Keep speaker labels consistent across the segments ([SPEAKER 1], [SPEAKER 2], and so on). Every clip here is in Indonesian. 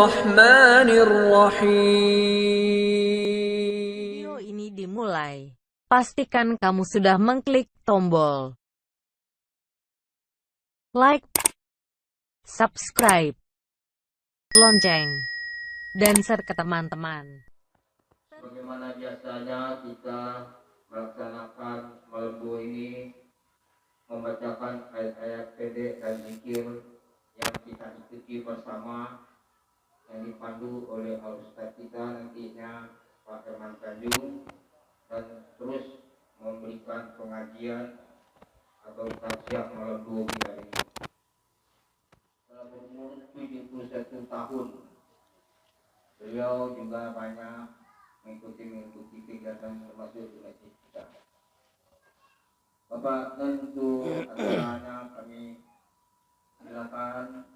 [SPEAKER 1] الرحمن الرحيم.
[SPEAKER 2] Video ini dimulai. Pastikan kamu sudah mengklik tombol like, subscribe, lonceng, dan share ke teman-teman.
[SPEAKER 3] Bagaimana biasanya kita melaksanakan malam ini, membacakan ayat-ayat pendek dan zikir yang kita ikuti bersama, yang dipandu oleh Ustaz kita nantinya Pak Herman Tanjung, dan terus memberikan pengajian atau tafsir malam kita ini. Telah berumur 71 tahun, beliau juga banyak mengikuti kegiatan termasuk di masjid kita. Bapak, tentu acaranya kami silakan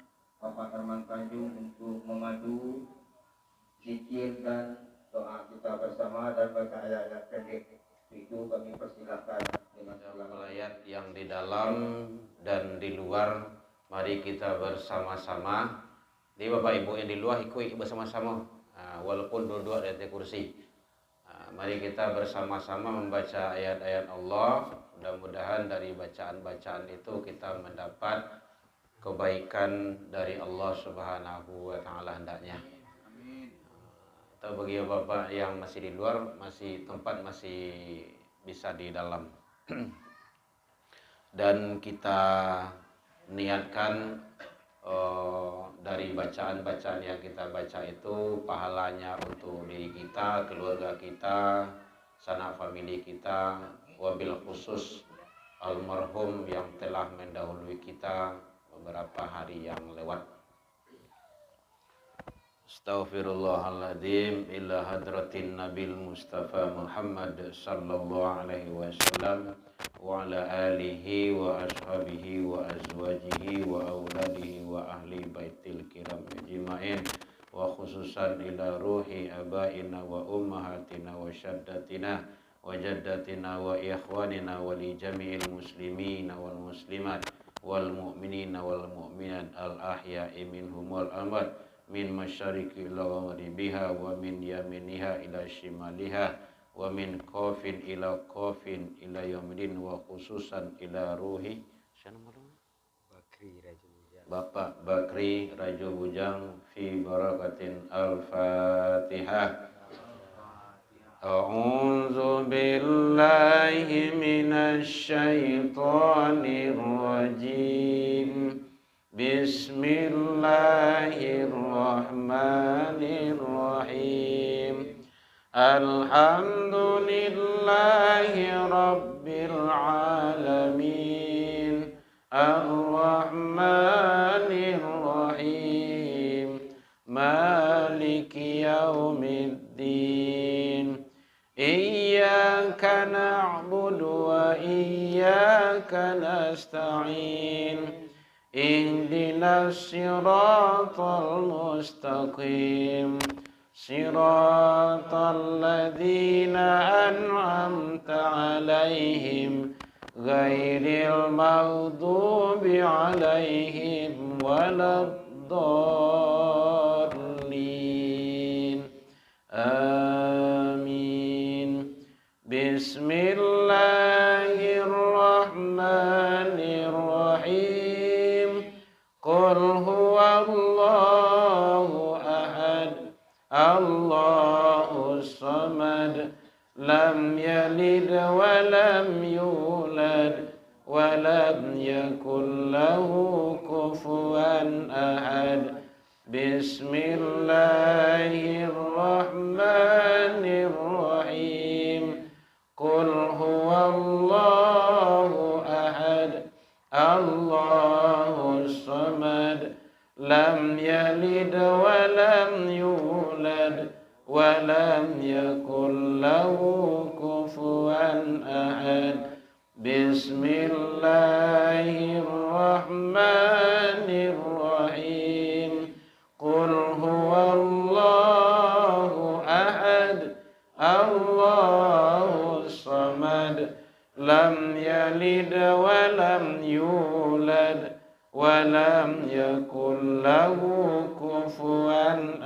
[SPEAKER 3] Bapak Herman Tanjung untuk memadu zikir dan doa kita bersama dan baca ayat-ayat pendek. Itu kami persilakan dengan
[SPEAKER 4] ayat yang di dalam dan di luar. Mari kita bersama-sama. Di Bapak Ibu yang di luar ikut bersama-sama, walaupun duduk di atas kursi. Mari kita bersama-sama membaca ayat-ayat Allah. Mudah-mudahan dari bacaan-bacaan itu kita mendapat kebaikan dari Allah Subhanahu wa Ta'ala hendaknya. Atau bagi Bapak yang masih di luar, tempat masih bisa di dalam. Dan kita niatkan dari bacaan-bacaan yang kita baca itu pahalanya untuk diri kita, keluarga kita, sanak famili kita, wabil khusus almarhum yang telah mendahului kita beberapa hari yang lewat. Astaghfirullahaladzim ila hadratin nabil mustafa Muhammad sallallahu alaihi wasallam wa ala alihi wa ashabihi wa azwajihi wa auladihi wa ahli baitil kiram ajma'in, wa khususan ila ruhi abaina wa ummahatina wa syaddatina wa jaddatina wa ikhwanina wa li jami'il muslimina wal muslimat wal mu'minina wal mu'minat al ahya'i minhum wal amwat min masyariqi ila maghribiha wa min yaminiha ila shimaliha wa min qafin ila qafin ila yaumidin, wa khususan ila ruhi Bapak Bakri Rajo Bujang fi barakatin al-Fatihah. A'udzu billahi minasy syaithanir rajim. Bismillahirrahmanirrahim. Alhamdulillahi rabbil alamin. Ar-Rahmanir Rahim. Maliki yaumiddin. Iyyaka na'budu wa iyyaka nasta'in. Ihdinas siratal mustaqim. Siratal ladzina an'amta 'alaihim ghairil maghdubi 'alaihim waladdallin. Amin. Bismillahirrahmanirrahim. Qul huwallahu ahad, Allahus samad, lam yalid wa lam yulad wa lam yakul lahu kufuwan ahad. Bismillahirrahmanirrahim. Qul huwallahu ahad, Allahus samad, lam yalid wa lam yulad wa lam yakul lahu kufuwan ahad. Bismillahirrahmanirrahim. Qul huwallahu ahad, Allahus samad, lam yalid wa lam yulad wa lam yakul lahu kufuwan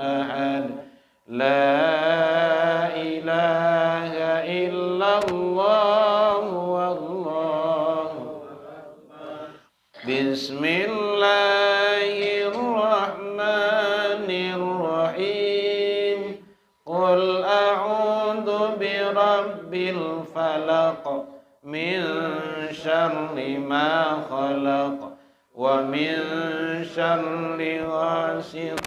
[SPEAKER 4] خلق من شر ما خلق ومن شر غاسق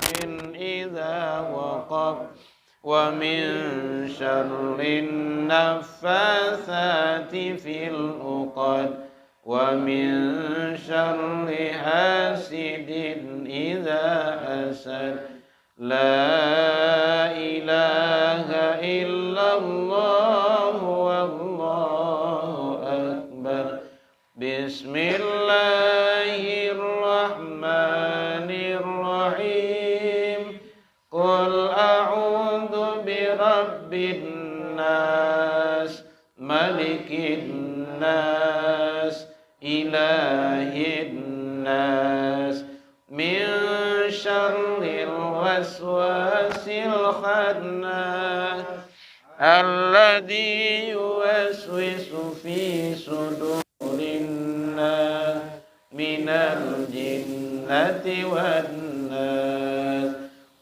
[SPEAKER 4] إذا وقب ومن شر النفاثات في العقد ومن شر حاسد إذا حسد لا إله إلا الله والله أكبر بسم الله الرحمن الرحيم قل أعوذ برب الناس ملك الناس إله الناس من شر الوسواس الخناس الذي يوسوس في صدور الناس من الجنة والناس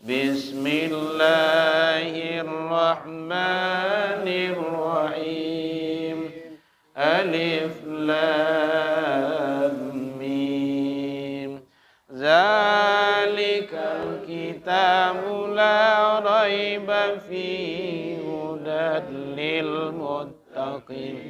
[SPEAKER 4] بسم الله الرحمن الرحيم ألف لام ميم ذلك الكتاب لا ريب فيه هدى للمتقين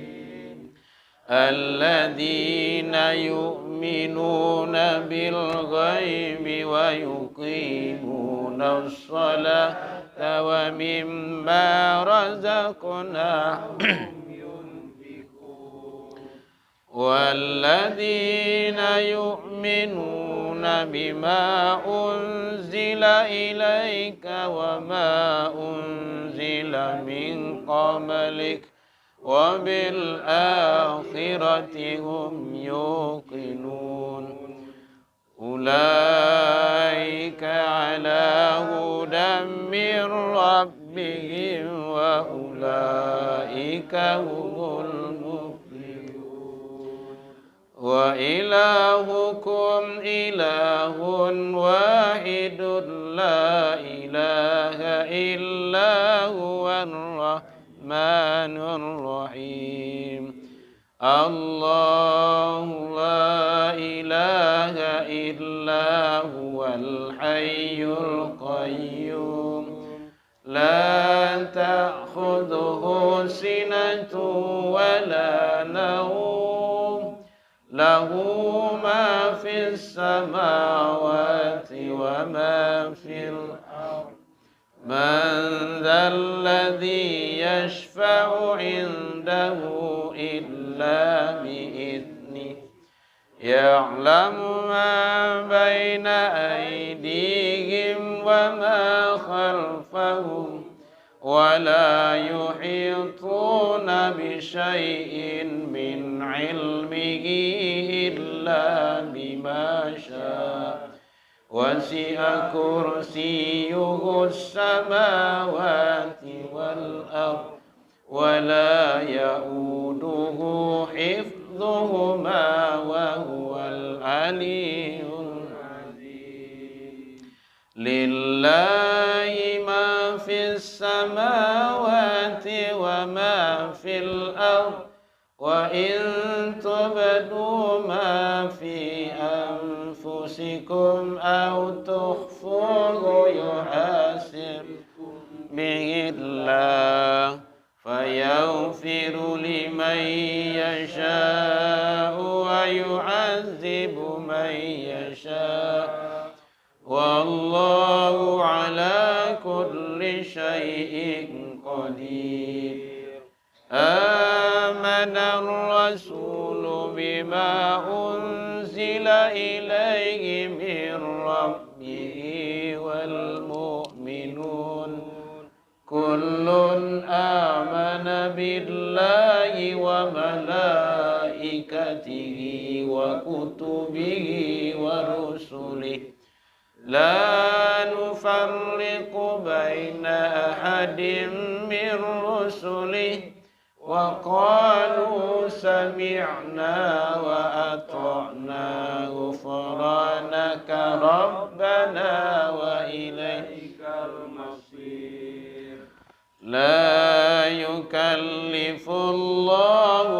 [SPEAKER 4] الذين يؤمنون بالغيب ويقيمون الصلاة ومما رزقناهم والذين يؤمنون بما أنزل إليك وما أنزل من قبلك وبالآخرة هم يوقنون أولئك على هدى من ربهم وأولئك هم المفلحون وإلهكم إله واحد لا إله إلا هو الرحمن الرحيم الله لا إله إلا هو الحي القيوم لا تأخذه سنة ولا نوم له ما في السماوات وما في الأرض من ذا الذي يشفع عنده إلا بإذنه يعلم ما بين أيديهم وما خلفهم ولا يحيطون بشيء من علمه إلا بما شاء وسع كرسيه السماوات والأرض ولا يؤوده حفظهما وهو العلي العظيم لله ما في السماوات وما في الأرض وإن تبدوا ما في أنفسكم أو تخفوه يحاسبكم به الله فيغفر لمن يشاء ويعذب من يشاء والله على كل شيء قدير آمن الرسول بما أنزل إليه من ربه والمؤمنون كل آمن بالله وملائكته وكتبه ورسله لا نفرق بين أحد من رسله وقالوا سمعنا وأطعنا غفرانك ربنا وإليك المصير لا يكلف الله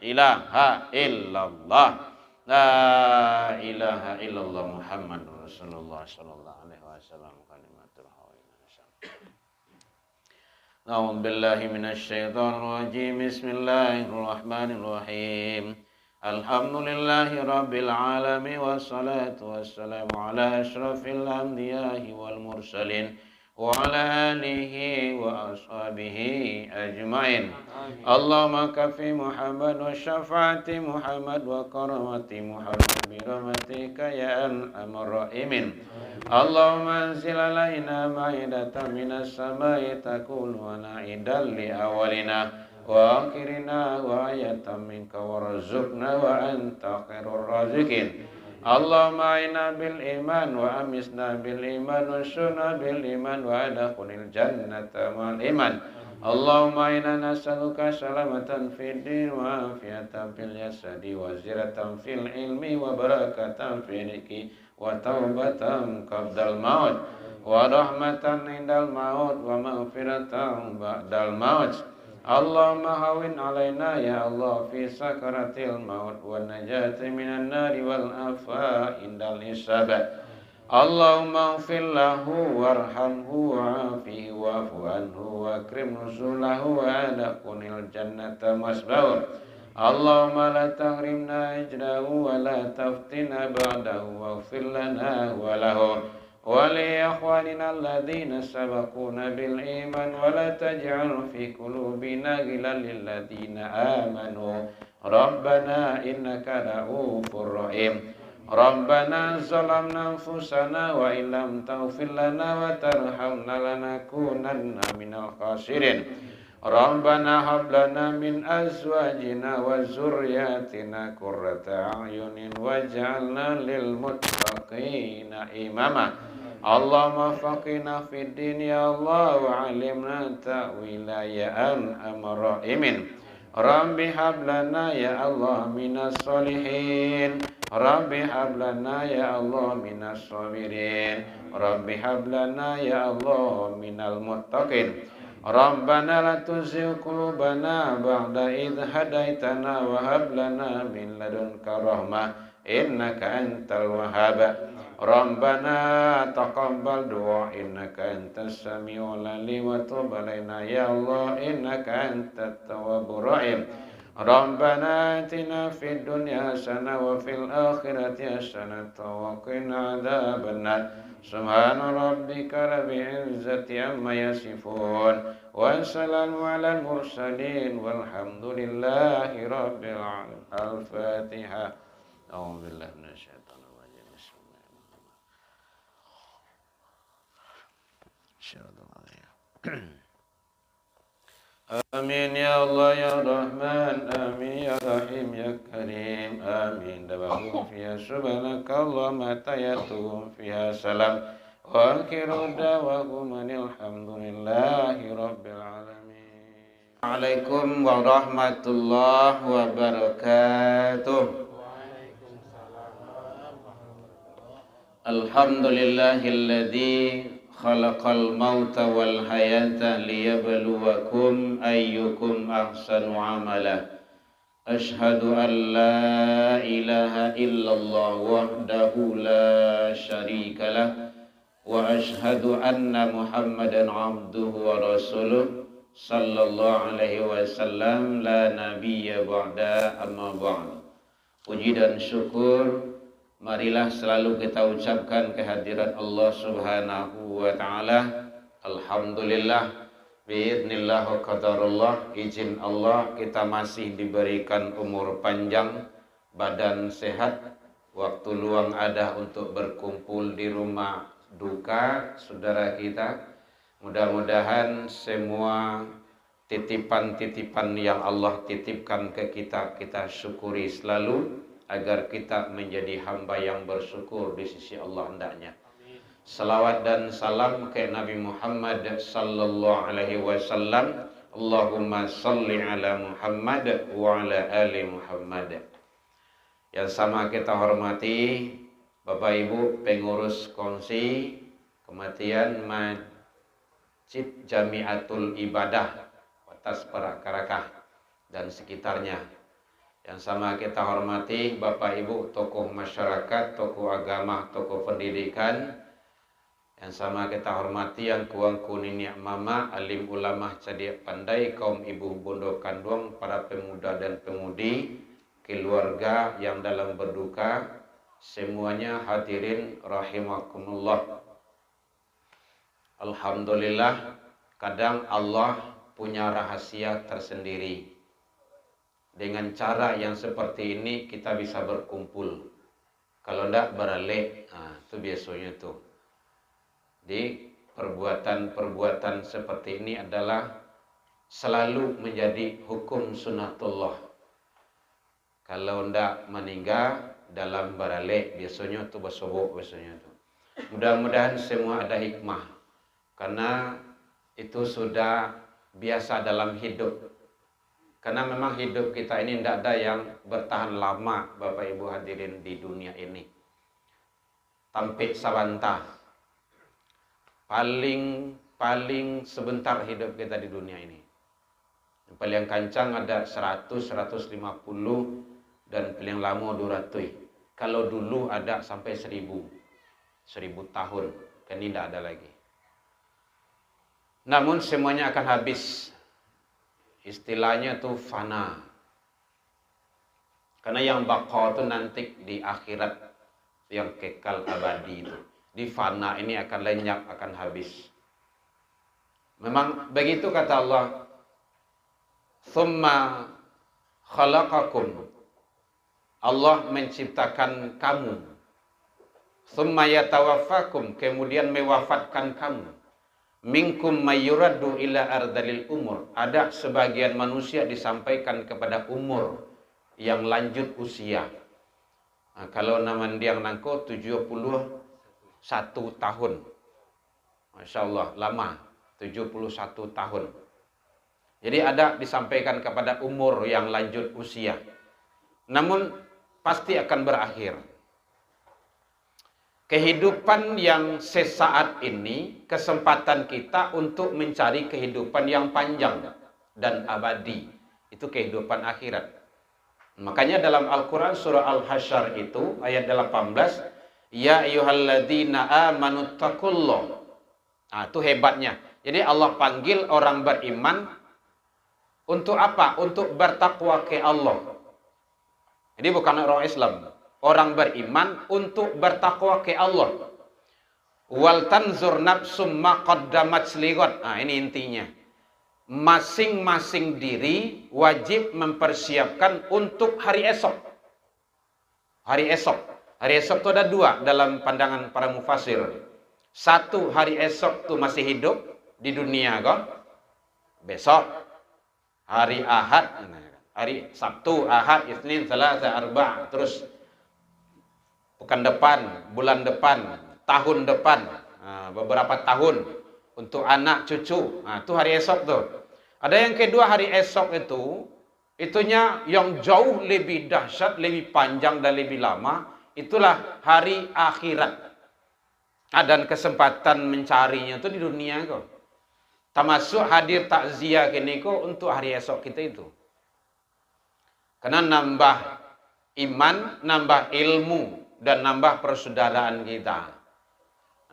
[SPEAKER 4] ilaha illallah. La ilaha illallah Muhammadur Rasulullah sallallahu alaihi wasallam kalimatul haqq. A'udzu billahi minasy syaithanir rajim. Bismillahirrahmanirrahim. Alhamdulillahi rabbil alamin wassalatu wassalamu ala asyrafil anbiya'i wal mursalin wa ala alihi wa ashabihi ajmain. Allahumma kafi Muhammad wa syafaati Muhammad wa karamati Muhammad bi rahmatika ya arhamar rahimin. Allahumma anzil alaina ma'idatan minas samai takunu na'idan li awalina wa akhirina wa ayatan minka warzuqna wa anta khairur raziqin. Allahumma a'inna bil iman wa amisna bil iman wa sunna bil iman wa adkhilil jannata mal iman. Allahumma inna nas'aluka salamatan fid din wa afiatan fil jasadi wa ziratan fil ilmi wa barakatan fil rizqi wa taubatan qabdal maut wa rahmatan indal maut wa maghfiratan ba'dal maut. Allahumma hawin alaina ya Allah fi sakaratil maut wa najati minan nari wal afa indal hisab. Allahumma ighfir lahu warhamhu wa'afihi wa'fu anhu wa akrim nuzulahu wa adkhilil jannata masbah. Allahumma la tahrimna ajrahu wa la taftina ba'dahu waghfir lana wa lahu wa li ikhwanina alladhina sabaquna bil iman wa la taj'al fi qulubina ghillan lil ladzina amanu rabbana innaka ra'ufur rahim. Rabbana zalamna anfusana wa illam taghfir lana wa tarhamna lanakunanna minal khasirin. Rabbana hab lana min azwajina wa zurriyatina qurrata a'yunin waj'alna lil muttaqina imama. Allahumma faqina fid din ya Allah wa 'allimna ta'wila ya arhamar rahimin. Rabbi hab lana ya Allah minas solihin. Rabbi hab lana ya Allah minas sabirin. Rabbi hab lana ya Allah minal muttaqin. Rabbana la tuzigh qulubana ba'da idh hadaitana wa hab lana min ladunka rahmah innaka antal wahhab. Rabbana taqabbal du'a innaka antas samiul alim wa tub alaina ya Allah innaka antat tawwabur rahim. Rabbana atina fid dunya hasanah wa fil akhirati hasanah wa qina adzabannar. Subhana rabbika rabbil izzati amma yasifun wa salamun alal mursalin walhamdulillahi rabbil alamin. Al-Fatihah. A'udzu billahi minasy syaithanir rajim. Bismillahirrahmanirrahim. Amin ya Allah ya Rahman, amin ya Rahim ya Karim, amin. Dawahum fiha subhanakallahumma tayatum fiha salam wa akhiru dawahum alhamdulillahi rabbil alamin. Waalaikumsalam warahmatullahi wabarakatuh. Alhamdulillahilladzi khalaqal mauta wal hayata liyabluwakum ayyukum ahsanu amala. Ashhadu an la ilaha illallah wahdahu la syarika lah wa ashhadu anna Muhammadan abduhu wa rasuluh sallallahu alaihi wasallam la nabiyya ba'da amma ba'd. Puji dan syukur marilah selalu kita ucapkan kehadiran Allah Subhanahu wa ta'ala. Alhamdulillah biidznillah wa qadarullah, izin Allah kita masih diberikan umur panjang, badan sehat, waktu luang ada untuk berkumpul di rumah duka saudara kita. Mudah-mudahan semua titipan-titipan yang Allah titipkan ke kita, kita syukuri selalu agar kita menjadi hamba yang bersyukur di sisi Allah hendaknya. Salawat dan salam ke Nabi Muhammad sallallahu alaihi wasallam. Allahumma salli ala Muhammad wa ala ali Muhammad. Yang sama kita hormati Bapak Ibu pengurus kongsi kematian Masjid Jamiatul Ibadah atas Parakarakah dan sekitarnya, Yang sama kita hormati Bapak Ibu tokoh masyarakat, tokoh agama, tokoh pendidikan. Yang sama kita hormati yang kuangku niniak mama, alim ulama cerdik pandai, kaum ibu bondo kandung, para pemuda dan pemudi, keluarga yang dalam berduka, semuanya hadirin rahimakumullah. Alhamdulillah, kadang Allah punya rahasia tersendiri. Dengan cara yang seperti ini kita bisa berkumpul. Kalau enggak beralih, itu biasanya tuh. Di perbuatan-perbuatan seperti ini adalah selalu menjadi hukum sunatullah. Kalau ndak meninggal dalam barale biasanya tu bersobok biasanya tu. Mudah-mudahan semua ada hikmah. Karena itu sudah biasa dalam hidup. Karena memang hidup kita ini ndak ada yang bertahan lama, Bapak Ibu hadirin di dunia ini. Tampik sabanta. Paling sebentar hidup kita di dunia ini. Yang paling kancang ada 100, 150 dan paling lama 200. Kalau dulu ada sampai 1000 tahun, kan ini tidak ada lagi. Namun semuanya akan habis. Istilahnya itu fana. Karena yang baqa itu nanti di akhirat yang kekal abadi itu. Di fana ini akan lenyap, akan habis. Memang begitu kata Allah. Thumma khalaqakum. Allah menciptakan kamu. Thumma yatawaffakum. Kemudian mewafatkan kamu. Minkum mayyuraddu ila ardalil umur. Ada sebagian manusia disampaikan kepada umur yang lanjut usia. Nah, kalau nama dia nangko 71 tahun. Masya Allah, lama. 71 tahun. Jadi ada disampaikan kepada umur yang lanjut usia. Namun pasti akan berakhir. Kehidupan yang sesaat ini, kesempatan kita untuk mencari kehidupan yang panjang dan abadi. Itu kehidupan akhirat. Makanya dalam Al-Quran surah Al-Hasyr itu, ayat 18, Ya ayyuhalladzina amanu taqullah. Nah, itu hebatnya. Jadi Allah panggil orang beriman untuk apa? Untuk bertakwa ke Allah. Jadi bukan orang Islam. Orang beriman untuk bertakwa ke Allah. Wal tanzur nafsum ma qaddamat lighad. Nah, ini intinya. Masing-masing diri wajib mempersiapkan untuk hari esok. Hari esok. Hari esok itu ada dua dalam pandangan para mufasir. Satu, hari esok itu masih hidup di dunia kok. Besok hari Ahad, hari Sabtu, Ahad, Isnin, Selasa, Arba', terus pekan depan, bulan depan, tahun depan, beberapa tahun untuk anak cucu. Nah, itu hari esok tuh. Ada yang kedua, hari esok itu itunya yang jauh lebih dahsyat, lebih panjang dan lebih lama. Itulah hari akhirat. Dan kesempatan mencarinya itu di dunia kok. Termasuk hadir takziah kini kok untuk hari esok kita itu. Karena nambah iman, nambah ilmu, dan nambah persaudaraan kita.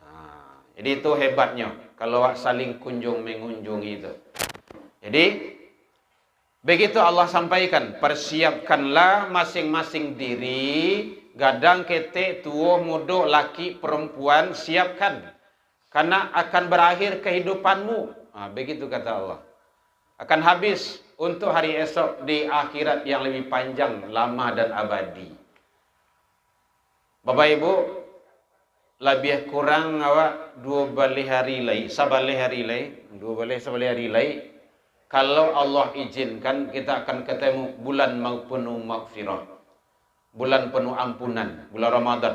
[SPEAKER 4] Nah, jadi itu hebatnya kalau saling kunjung mengunjungi itu. Jadi begitu Allah sampaikan, persiapkanlah masing-masing diri, gadang kete, tua, muda, laki, perempuan, siapkan. Karena akan berakhir kehidupanmu. Nah, begitu kata Allah. Akan habis untuk hari esok di akhirat yang lebih panjang, lama dan abadi. Bapak Ibu, lebih kurang awak 2 hari lagi, sabali hari lagi. Kalau Allah izinkan, kita akan ketemu bulan penuh maghfirah. Bulan penuh ampunan, bulan Ramadan.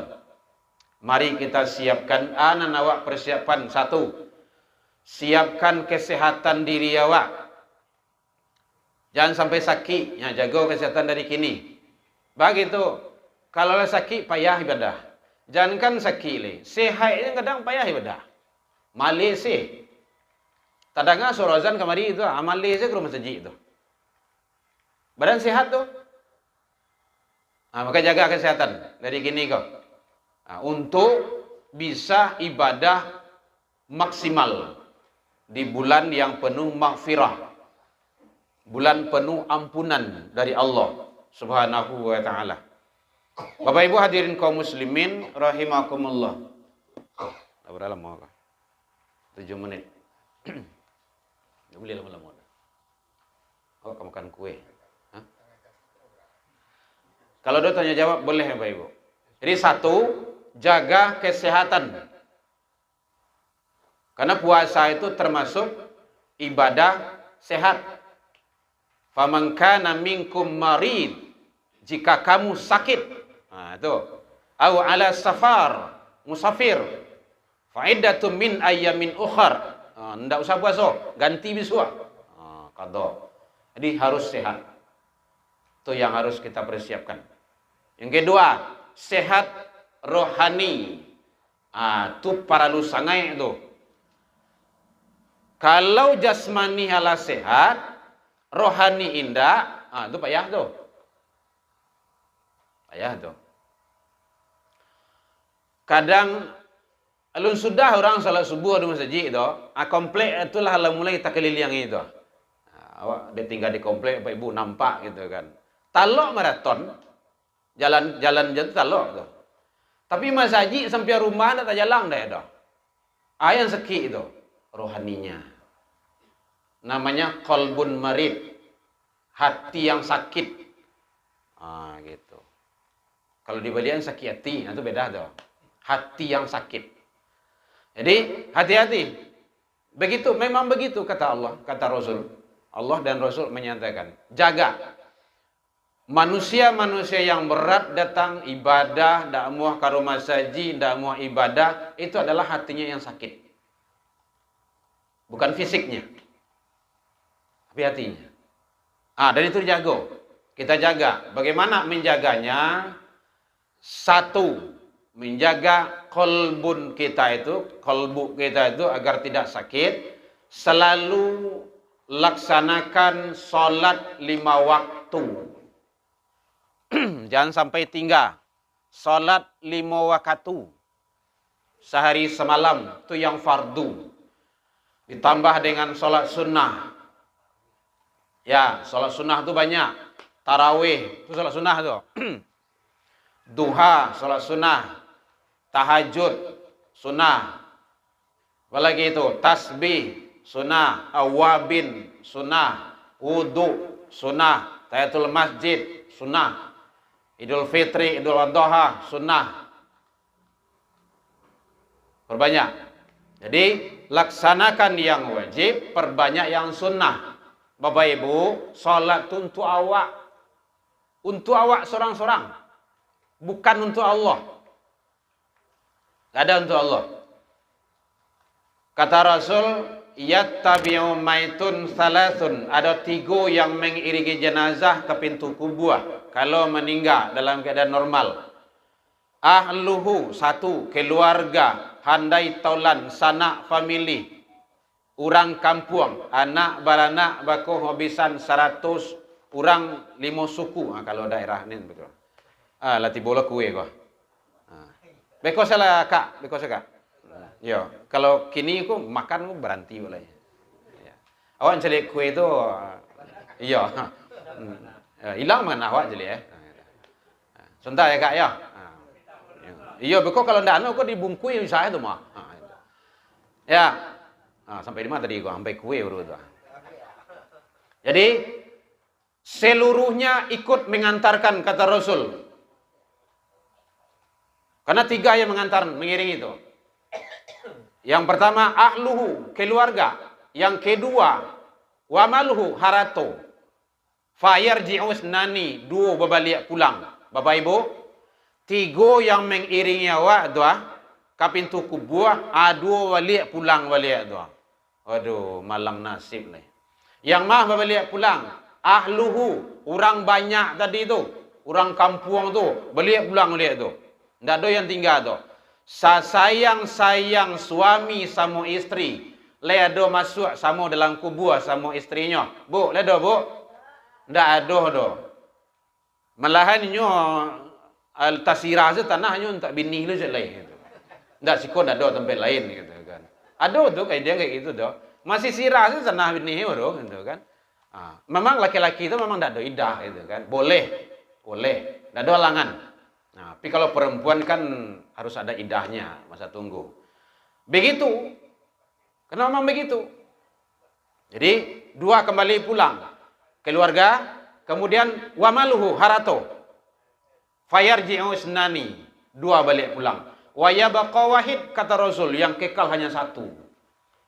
[SPEAKER 4] Mari kita siapkan, anak awak persiapan. 1, siapkan kesehatan diri awak. Jangan sampai sakit, ya, jaga kesehatan dari kini. Begitu, kalau sakit payah ibadah. Jangankan sakit le, sehatnya kadang payah ibadah. Malaysia. Tadanga surazan kemari itu, amal le ke rumah masjid itu. Badan sehat tuh. Maka jaga kesehatan dari gini kok. Untuk bisa ibadah maksimal di bulan yang penuh maghfirah. Bulan penuh ampunan dari Allah Subhanahu wa taala. Bapak Ibu hadirin kaum muslimin rahimakumullah. Berapa lama kah? 7 menit. Enggak boleh lama-lama. Oh, kamu makan kue. Hah? Kalau dia tanya jawab boleh Bapak Ibu. Jadi satu, jaga kesehatan. Karena puasa itu termasuk ibadah sehat. Faman kana minkum marid, jika kamu sakit, itu, au ala safar, musafir, fa iddatun min ayyamin ukhar. Ndak usah puasa, ganti besok. Qada. Jadi harus sehat. Itu yang harus kita persiapkan. Yang kedua, sehat rohani. Itu para lusangai itu. Kalau jasmani hala sehat, rohani indah, itu payah tuh. Payah tuh. Kadang alun sudah orang salat subuh di masjid itu, komplek itulah lah mulai tak keliling itu. Awak dia tinggal di komplek, Bapak Ibu nampak gitu kan. Talok maraton, jalan talok tuh. Tapi masjid sampai rumah tak jalan dah itu. Yang seki itu rohaninya. Namanya qalbun marid, hati yang sakit. Gitu. Kalau di Balian sakit hati, itu beda tuh. Hati yang sakit. Jadi hati-hati. Begitu, memang begitu kata Allah, kata Rasul. Allah dan Rasul menyatakan, jaga. Manusia-manusia yang berat datang ibadah, dak muah ka rumah saji, dak muah ibadah, itu adalah hatinya yang sakit. Bukan fisiknya. Tapi hatinya. Dan itu dijaga. Kita jaga. Bagaimana menjaganya? Satu, menjaga kolbu kita itu agar tidak sakit. Selalu laksanakan sholat 5 waktu. Jangan sampai tinggal. Sholat 5 waktu. Sehari semalam. Itu yang fardu. Ditambah dengan sholat sunnah. Ya, sholat sunnah itu banyak. Tarawih, itu sholat sunnah itu. Duha, sholat sunnah. Tahajud, sunnah. Apalagi itu, tasbih, sunnah. Awabin, sunnah. Wudu, sunnah. Tahiyatul masjid, sunnah. Idul Fitri, Idul Adha, sunnah. Perbanyak. Jadi, laksanakan yang wajib, perbanyak yang sunnah. Bapak Ibu, sholat untuk awak. Untuk awak sorang-sorang. Bukan untuk Allah. Tidak ada untuk Allah. Kata Rasul, yattabi'u maitun salasun. Ada 3 yang mengiringi jenazah ke pintu kubur. Kalau meninggal dalam keadaan normal. Ahluhu, 1, keluarga. Handai taulan, sanak famili. Orang kampung, anak baranak baku habisan 100 orang 5 suku. Kalau daerah ni betul. Lati bola kue kau. Beko salah kak, beko kak. Yo, kalau kini aku makan aku berhenti boleh. Ya. Awak cari kue itu, iya. Hilang mana awak jadi ya. Sebentar ya kak ya. Iya, beko kalau ndak aku dibungkui saya tu mah. Ya. Sampai di mana tadi gua? Sampai kue baru tu. Jadi seluruhnya ikut mengantarkan kata Rasul. Karena 3 yang mengiringi itu. Yang pertama ahluhu, keluarga. Yang kedua wamaluhu, harato. Fayarji'us nani, 2 berbalik pulang. Bapak Ibu, 3 yang mengiringi awak doa ke pintu kubur, 2 balik pulang balik doa. Aduh, malang nasib ni. Yang mah balik pulang, ahluhu, orang banyak tadi tu, orang kampung tu, balik pulang balik tu. Tidak ada yang tinggal tu. Sayang suami sama isteri, le ada masuk sama dalam kubur sama istrinya. Bu, le ada bu? Tidak ada do. Malahannya Tasirah itu tanahnya untuk bini lu je lain gitu. Ndak siko ndak ada tempat lain gitu kan. Ada tuh kayak dia kayak gitu tuh. Masih sirah itu tanah bini baru gitu kan. Memang laki-laki itu memang ndak ada idah gitu kan. Boleh. Ndak ada halangan. Nah, tapi kalau perempuan kan harus ada idahnya, masa tunggu. Begitu. Kenapa memang begitu? Jadi dua kembali pulang keluarga, kemudian wamaluhu harato. Fayarji'u isnani, dua balik pulang. Wa yabqa wahid, kata Rasul, yang kekal hanya satu.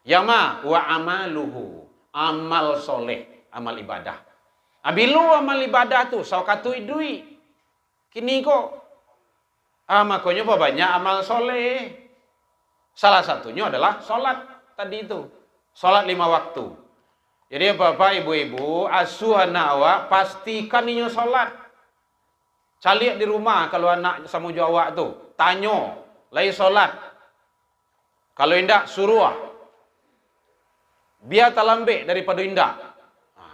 [SPEAKER 4] Yama wa amaluhu, amal soleh, amal ibadah. Abilu amal ibadah tu saukatu idui. Kini kok makanya apa banyak amal soleh. Salah satunya adalah sholat tadi itu. Sholat 5 waktu. Jadi bapak ibu-ibu asuh anak awak pastikan inyo sholat. Calik di rumah kalau anak sama Jawa tu, tanyo, lai solat. Kalau indak suruh. Biar talambek daripada indak.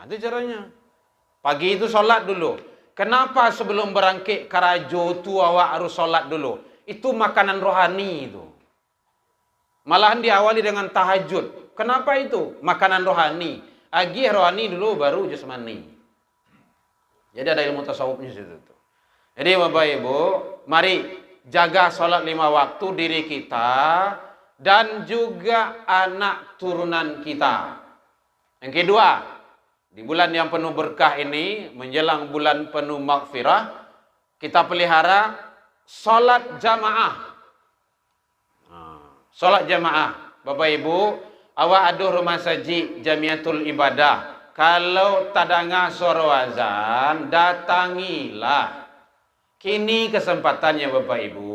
[SPEAKER 4] Itu caranya. Pagi itu solat dulu. Kenapa sebelum berangkit karajo tu awak harus solat dulu? Itu makanan rohani itu. Malahan diawali dengan tahajud. Kenapa itu? Makanan rohani. Agih rohani dulu baru jasmani. Jadi ada ilmu tasawufnya situ tuh. Jadi Bapak Ibu, mari jaga sholat 5 waktu diri kita dan juga anak turunan kita. Yang kedua, di bulan yang penuh berkah ini, menjelang bulan penuh maghfirah, kita pelihara sholat jamaah. Sholat jamaah. Bapak Ibu, awak aduh rumah saji Jamiatul Ibadah. Kalau tadanga suara azan, datangilah. Kini kesempatannya Bapak Ibu.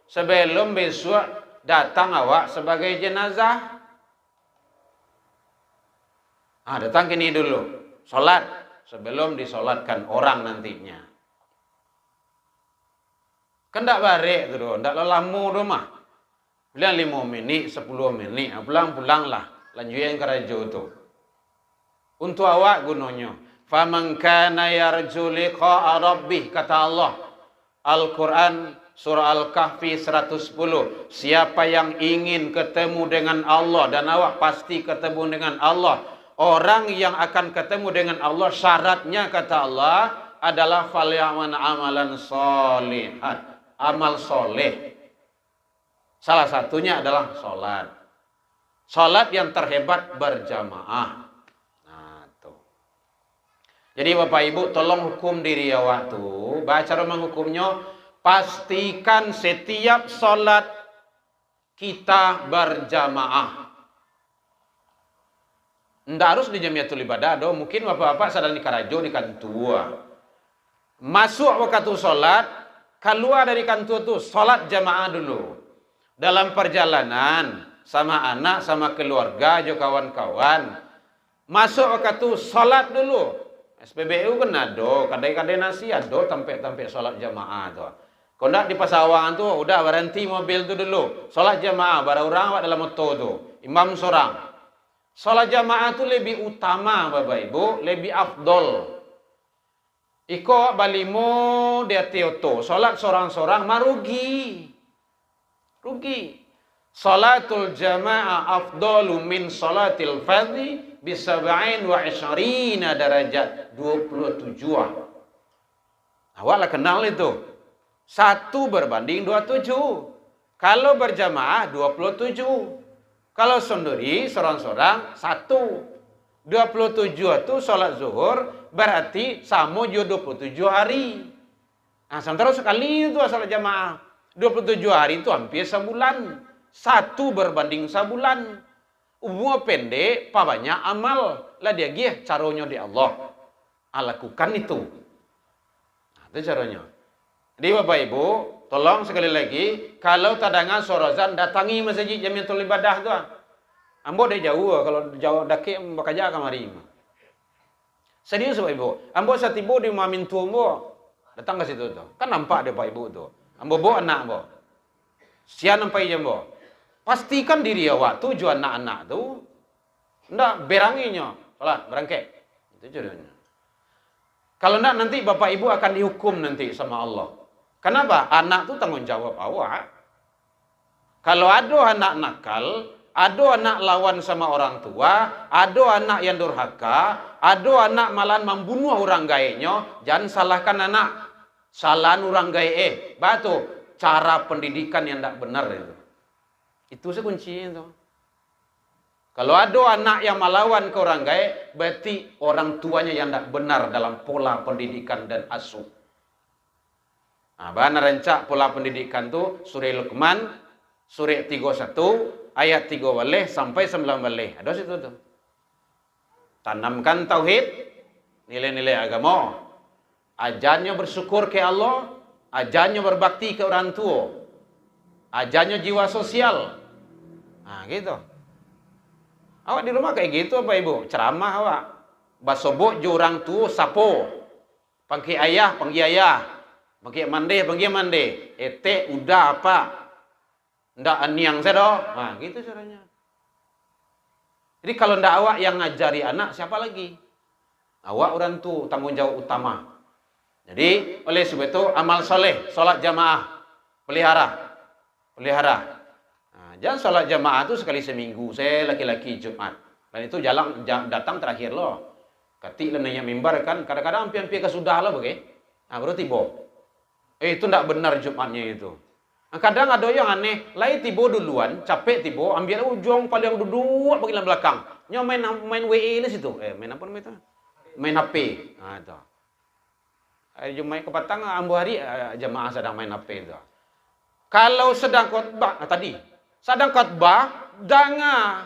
[SPEAKER 4] Sebelum besok datang awak sebagai jenazah. Datang kini dulu. Solat. Sebelum disolatkan orang nantinya. Kan tak barik tu doh. Tak lama doh mah. Bilang 5 minit, 10 menit. Pulang-pulang lah. Lanjut yang kerajo tu. Untuk awak gunanya. Faman kana yarju liqa'a rabbih, kata Allah. Al-Quran surah Al-Kahfi 110. Siapa yang ingin ketemu dengan Allah, dan awak pasti ketemu dengan Allah. Orang yang akan ketemu dengan Allah, syaratnya kata Allah adalah falyaman amalan sholihan, amal soleh. Salah satunya adalah sholat. Sholat yang terhebat berjamaah. Jadi Bapak Ibu tolong hukum diri awak tu. Cara menghukumnya, pastikan setiap solat kita berjamaah. Ndak harus di Jamiatul Ibadah do. Mungkin bapak-bapak sedang di Karajo di kantua. Masuk waktu solat, keluar dari kantua tu solat jamaah dulu. Dalam perjalanan sama anak, sama keluarga, juga kawan-kawan. Masuk waktu solat dulu. SPBU kan ada, kadai-kadai nasi ada tempat-tempat solat jamaah tu. Kalau nak di Pasawangan tu, udah berhenti mobil tu dulu. Solat jamaah, barang orang awak dalam motor tu. Imam seorang. Solat jamaah tu lebih utama Bapak Ibu, lebih afdol. Iko balimu dia tioto, solat seorang-seorang marugi. Rugi. Salatul jamaah afdalu min salatil fardhi bisab'in wa 20 darajat, 27. Awaklah kenal itu. 1 berbanding 27. Kalau berjamaah 27. Kalau sendiri seorang-seorang 1. 27 itu salat zuhur berarti sama juga 27 hari. Sementara sekali itu salat jamaah. 27 hari itu hampir sebulan. 1 berbanding sebulan. Umur pendek, apa banyak amal. Lah dia gih caranya di Allah. Lakukan itu. Itu caranya. Jadi Bapak Ibu, tolong sekali lagi, kalau tadangan sorozan, datangi masjid Jamiatul Ibadah tu. Ambo dia jauh, kalau jauh daki, bakal aja kamari. Serius Bapak Ibu. Ambo satibo di mamin tu ambo, datang ke situ tu. Kan nampak dia Bapak Ibu tu. Ambo bawa anak ambo. Sian nampak jambo. Pastikan diri awak tujuan anak-anak tu ndak beranginya. Salat, berangkat. Itu caranya. Kalau ndak nanti Bapak Ibu akan dihukum nanti sama Allah. Kenapa? Anak itu tanggung jawab awak. Kalau ada anak nakal, ada anak lawan sama orang tua, ada anak yang durhaka, ada anak malah membunuh orang gaenya, jangan salahkan anak. Salahan orang gae. Batu cara pendidikan yang tidak benar itu. Itu kunci itu. Kalau ada anak yang melawan ke orang gae, berarti orang tuanya yang tidak benar dalam pola pendidikan dan asuh. Nah, bahan rancak pola pendidikan tu surah Luqman, surah 31, ayat 3 baleh sampai 9 baleh. Ada situ tu. Tanamkan tauhid, nilai-nilai agama. Ajarnya bersyukur ke Allah, ajarnya berbakti ke orang tua. Ajarnya jiwa sosial. Nah, gitu. Awak di rumah kayak gitu apa ibu? Ceramah awak. Basobok je orang tua sapo. Panggil ayah, panggil ayah. Panggil mande. Ete udah apa? Ndak aniang saya doh. Nah, gitu caranya. Jadi kalau ndak awak yang ngajari anak, siapa lagi? Awak orang tua tanggung jawab utama. Jadi oleh sebab itu amal soleh, solat jamaah, pelihara. Nah, jangan solat jamaah itu sekali seminggu. Saya laki-laki Jumat. Dan itu datang terakhir loh. Ketik lah nanya mimbar kan, kadang-kadang hampir-hampir kesudah lah bagai. Nah, baru tiba. Itu tidak benar Jumatnya itu. Nah, kadang ada yang aneh, lain tiba duluan, capek tiba, ambil ujung paling duduk bagian belakang. Nyo main WE lah situ. Main apa namanya itu? Main HP. Nah, itu. Jumat ke petang, ambu hari jemaah sedang main HP itu. Kalau sedang khotbah, sedang khotbah, jangan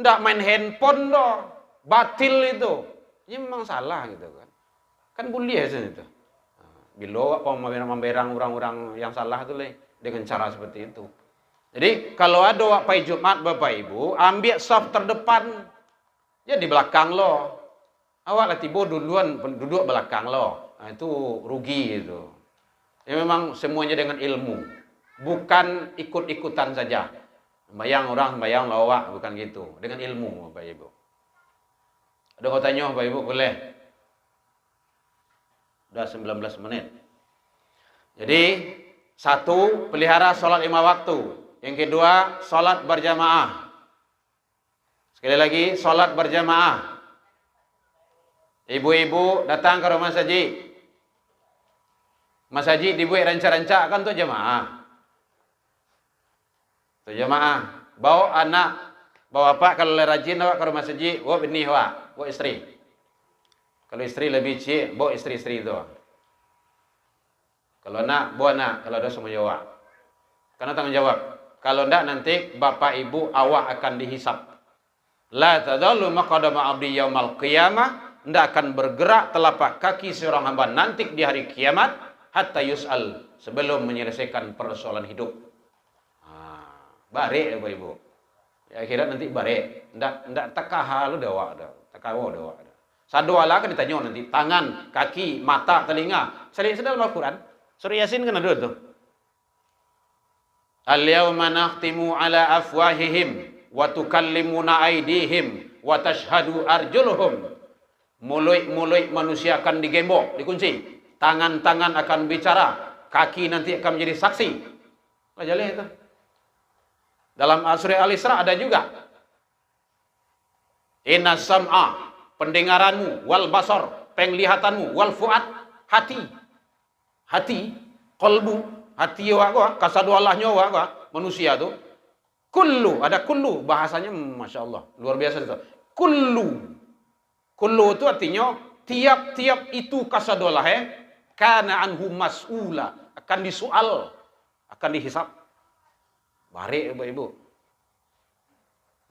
[SPEAKER 4] ndak main handphone doh, batil itu. Ini memang salah gitu kan. Kan boleh aja itu. Bila apa memberang orang-orang yang salah itu dengan cara seperti itu. Jadi kalau ada waktu Jumat Bapak Ibu, ambil saf terdepan. Ya di belakang lo. Awak lah tiba duluan duduk belakang lo. Nah, itu rugi itu. Ya memang semuanya dengan ilmu. Bukan ikut-ikutan saja. Bayang lawak bukan gitu. Dengan ilmu Bapak Ibu. Ada kau tanya Bapak Ibu boleh? Sudah 19 menit. Jadi, satu, pelihara sholat 5 waktu. Yang kedua, sholat berjamaah. Sekali lagi, sholat berjamaah. Ibu-ibu datang ke rumah saji. Mas Haji dibuat rancak-rancak kan tuh jamaah. Tuh jamaah. Bawa anak, bawa pak kalau rajin awak ke rumah saji, bawa benih awak, bawa istri. Kalau istri lebih cik, bawa istri-istri itu. Kalau anak, bawa anak. Kalau ada semua jawab. Karena tanggung jawab. Kalau enggak nanti bapak ibu awak akan dihisap. La tadallu maqadama abdi yaumal qiyamah. Enggak akan bergerak telapak kaki seorang hamba nanti di hari kiamat. Hatta yus'al. Sebelum menyelesaikan persoalan hidup. Barek bapak ibu. Ya, akhirat nanti barek. Enggak takah lu dawa dah. Takawa dawa dah. Sadwala kan ditanya nanti tangan, kaki, mata, telinga. Sedang dalam Al-Qur'an. Surah Yasin kan ada tuh. Al-yawma nakhtimu ala afwahihim wa tukallimuna aydihim wa tashhadu arjuluhum. Mulut manusia akan digembok, dikunci. Tangan-tangan akan bicara, kaki nanti akan menjadi saksi. Lajalih itu. Dalam surah Al-Isra ada juga. Inna sam'a, pendengaranmu, wal basar, penglihatanmu, wal fuad, hati, kolbu, hati awak, kasadu Allahnya awak, manusia tu. Kullu, ada kullu, bahasanya Masya Allah, luar biasa itu. Kullu itu artinya, tiap-tiap itu kasadu Allah, kana anhu mas'ula, akan disoal, akan dihisap. Barik ibu.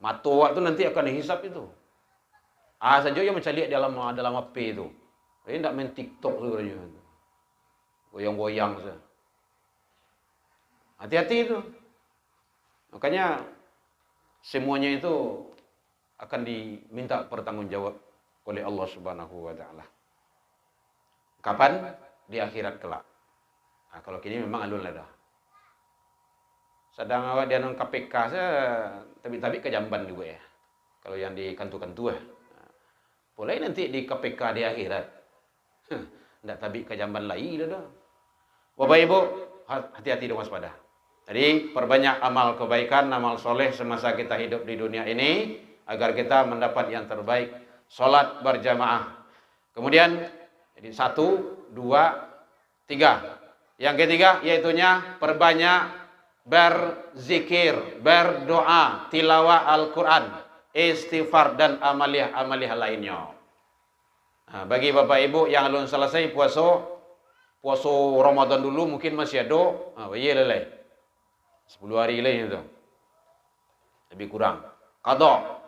[SPEAKER 4] Mata awak tu nanti akan dihisap itu. Saja yang macam lihat dalam HP itu. Dia tidak main TikTok sebenarnya. Goyang-goyang saja. Hati-hati itu. Makanya semuanya itu akan diminta pertanggungjawab oleh Allah Subhanahu wa taala. Kapan? Di akhirat kelak. Nah, kalau kini memang alun lah dah. Sedang awak dia nang KPK saya tapi ke Jamban juga ya. Kalau yang di kantu-kantu boleh nanti di KPK di akhirat. Ndak tabi ke Jamban lagi dah. Bapak Ibu, hati-hati dong waspada. Jadi perbanyak amal kebaikan, amal soleh semasa kita hidup di dunia ini agar kita mendapat yang terbaik. Salat berjamaah. Kemudian jadi 1, 2, 3. Yang ketiga yaitunya perbanyak berzikir, berdoa, tilawah Al-Quran, istighfar dan amaliah-amaliah lainnya. Nah, bagi Bapak Ibu yang belum selesai puasa Ramadan dulu mungkin masih ada, iya lelai. 10 hari lain itu. Lebih kurang. Qadha,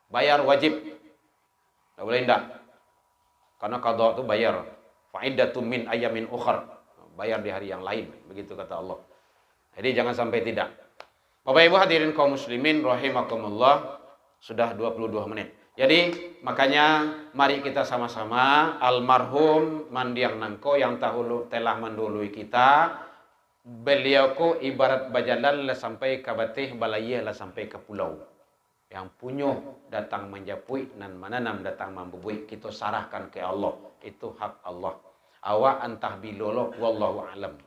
[SPEAKER 4] bayar wajib. Tak boleh tidak. Karena qadha itu bayar. Fa'iddatun min ayamin ukhar. Bayar di hari yang lain, begitu kata Allah. Jadi jangan sampai tidak. Bapak Ibu hadirin kaum muslimin rahimakumullah, sudah 22 menit. Jadi makanya mari kita sama-sama almarhum Mandiang Nangko yang telah mendahului kita. Beliau ko ibarat bajalan lah sampai ke batih, balaya lah sampai ke pulau. Yang punya datang menjapui dan menanam datang membubui, kita sarahkan ke Allah. Itu hak Allah. Awa antah bilolo wallahu alam.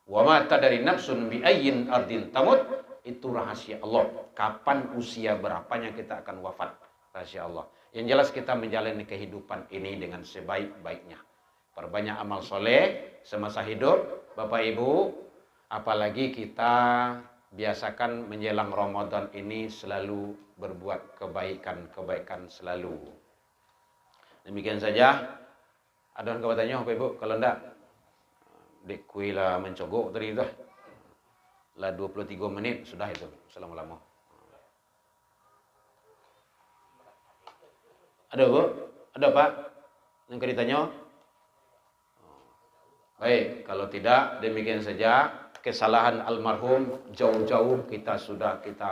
[SPEAKER 4] Wa ma tadari nafsun bi ayyin ardin tamut. Itu rahasia Allah. Kapan usia berapanya kita akan wafat. Rahasia Allah. Yang jelas kita menjalani kehidupan ini dengan sebaik-baiknya. Perbanyak amal soleh semasa hidup. Bapak Ibu, apalagi kita biasakan menjelang Ramadan ini selalu berbuat kebaikan-kebaikan selalu. Demikian saja. Ada yang bertanya Bapak Ibu? Kalau enggak, dekui lah mencogok tadi itu. Lah 23 menit sudah itu. Selama-lama. Ada Bu? Ada Pak? Yang ditanya? Baik, kalau tidak demikian saja. Kesalahan almarhum jauh-jauh kita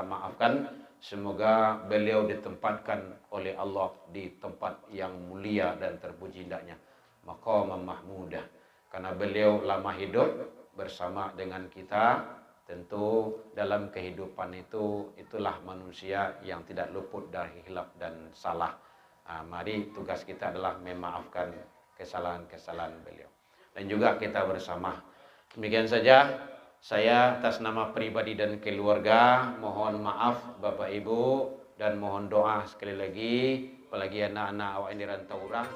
[SPEAKER 4] maafkan. Semoga beliau ditempatkan oleh Allah di tempat yang mulia dan terpuji hendaknya. Maqamam mahmudah. Karena beliau lama hidup bersama dengan kita. Tentu dalam kehidupan itulah manusia yang tidak luput dari hilaf dan salah. Mari tugas kita adalah memaafkan kesalahan-kesalahan beliau. Dan juga kita bersama. Demikian saja. Saya atas nama pribadi dan keluarga mohon maaf Bapak Ibu dan mohon doa sekali lagi apalagi anak-anak awak ini rantau orang.